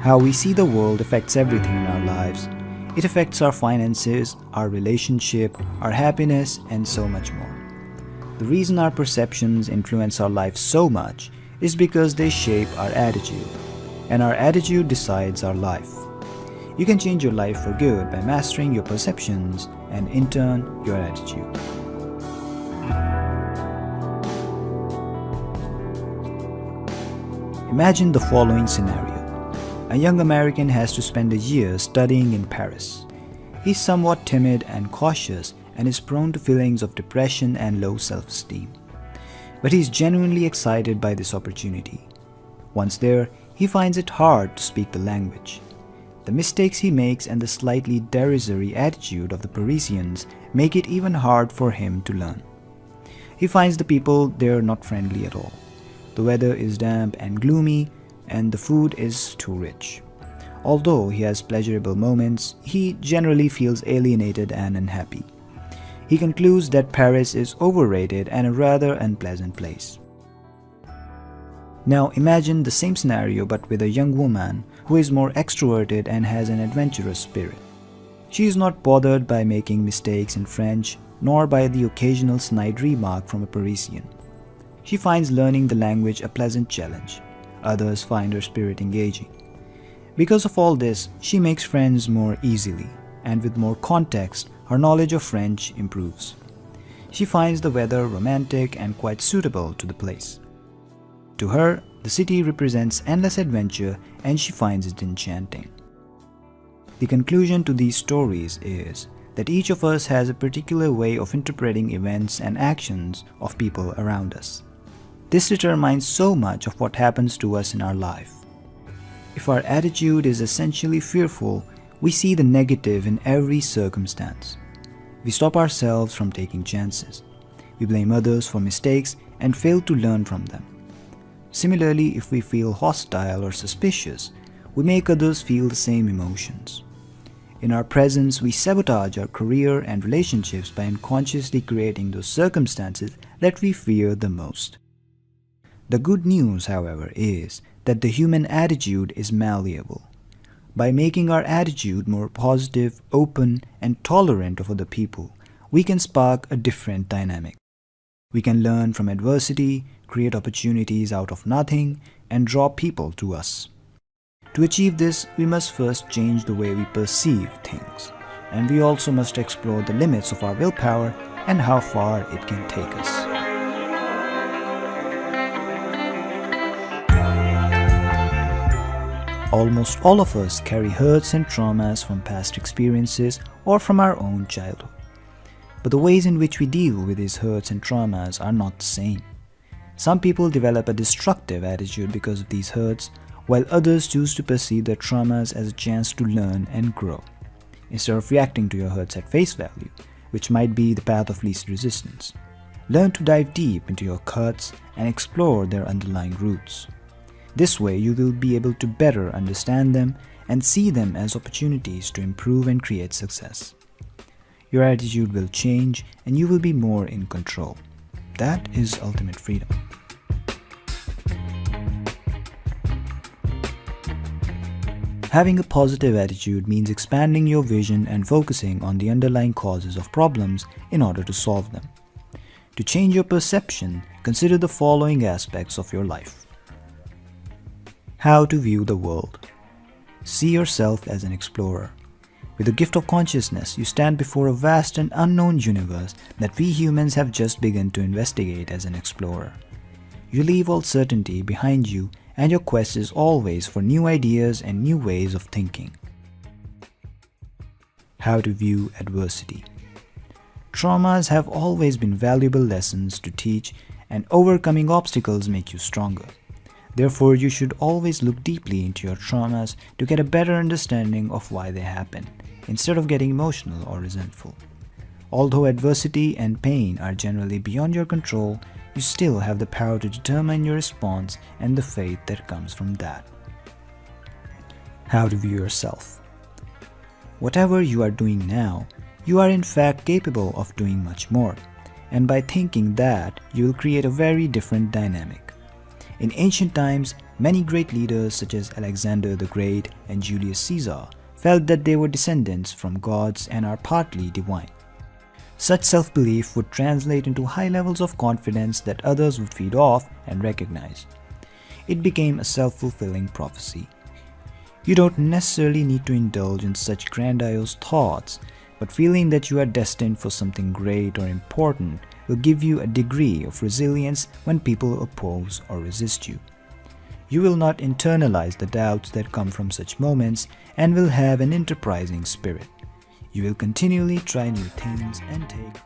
How we see the world affects everything in our lives. It affects our finances, our relationship, our happiness, and so much more. The reason our perceptions influence our lives so much is because they shape our attitude, and our attitude decides our life. You can change your life for good by mastering your perceptions and, in turn, your attitude. Imagine the following scenario. A young American has to spend a year studying in Paris. He's somewhat timid and cautious and is prone to feelings of depression and low self-esteem. But he's genuinely excited by this opportunity. Once there, he finds it hard to speak the language. The mistakes he makes and the slightly derisory attitude of the Parisians make it even hard for him to learn. He finds the people there not friendly at all. The weather is damp and gloomy, and the food is too rich. Although he has pleasurable moments, he generally feels alienated and unhappy. He concludes that Paris is overrated and a rather unpleasant place. Now imagine the same scenario but with a young woman who is more extroverted and has an adventurous spirit. She is not bothered by making mistakes in French, nor by the occasional snide remark from a Parisian. She finds learning the language a pleasant challenge. Others find her spirit engaging. Because of all this, she makes friends more easily, and with more context, her knowledge of French improves. She finds the weather romantic and quite suitable to the place. To her, the city represents endless adventure and she finds it enchanting. The conclusion to these stories is that each of us has a particular way of interpreting events and actions of people around us. This determines so much of what happens to us in our life. If our attitude is essentially fearful, we see the negative in every circumstance. We stop ourselves from taking chances. We blame others for mistakes and fail to learn from them. Similarly, if we feel hostile or suspicious, we make others feel the same emotions. In our presence, we sabotage our career and relationships by unconsciously creating those circumstances that we fear the most. The good news, however, is that the human attitude is malleable. By making our attitude more positive, open, and tolerant of other people, we can spark a different dynamic. We can learn from adversity, create opportunities out of nothing, and draw people to us. To achieve this, we must first change the way we perceive things, and we also must explore the limits of our willpower and how far it can take us. Almost all of us carry hurts and traumas from past experiences or from our own childhood. But the ways in which we deal with these hurts and traumas are not the same. Some people develop a destructive attitude because of these hurts, while others choose to perceive their traumas as a chance to learn and grow, instead of reacting to your hurts at face value, which might be the path of least resistance. Learn to dive deep into your cuts and explore their underlying roots. This way, you will be able to better understand them and see them as opportunities to improve and create success. Your attitude will change and you will be more in control. That is ultimate freedom. Having a positive attitude means expanding your vision and focusing on the underlying causes of problems in order to solve them. To change your perception, consider the following aspects of your life. How to view the world. See yourself as an explorer. With the gift of consciousness, you stand before a vast and unknown universe that we humans have just begun to investigate as an explorer. You leave all certainty behind you and your quest is always for new ideas and new ways of thinking. How to view adversity. Traumas have always been valuable lessons to teach, and overcoming obstacles make you stronger. Therefore, you should always look deeply into your traumas to get a better understanding of why they happen, instead of getting emotional or resentful. Although adversity and pain are generally beyond your control, you still have the power to determine your response and the faith that comes from that. How to view yourself. Whatever you are doing now, you are in fact capable of doing much more, and by thinking that, you will create a very different dynamic. In ancient times, many great leaders such as Alexander the Great and Julius Caesar felt that they were descendants from gods and are partly divine. Such self-belief would translate into high levels of confidence that others would feed off and recognize. It became a self-fulfilling prophecy. You don't necessarily need to indulge in such grandiose thoughts, but feeling that you are destined for something great or important will give you a degree of resilience when people oppose or resist you. You will not internalize the doubts that come from such moments and will have an enterprising spirit. You will continually try new things and take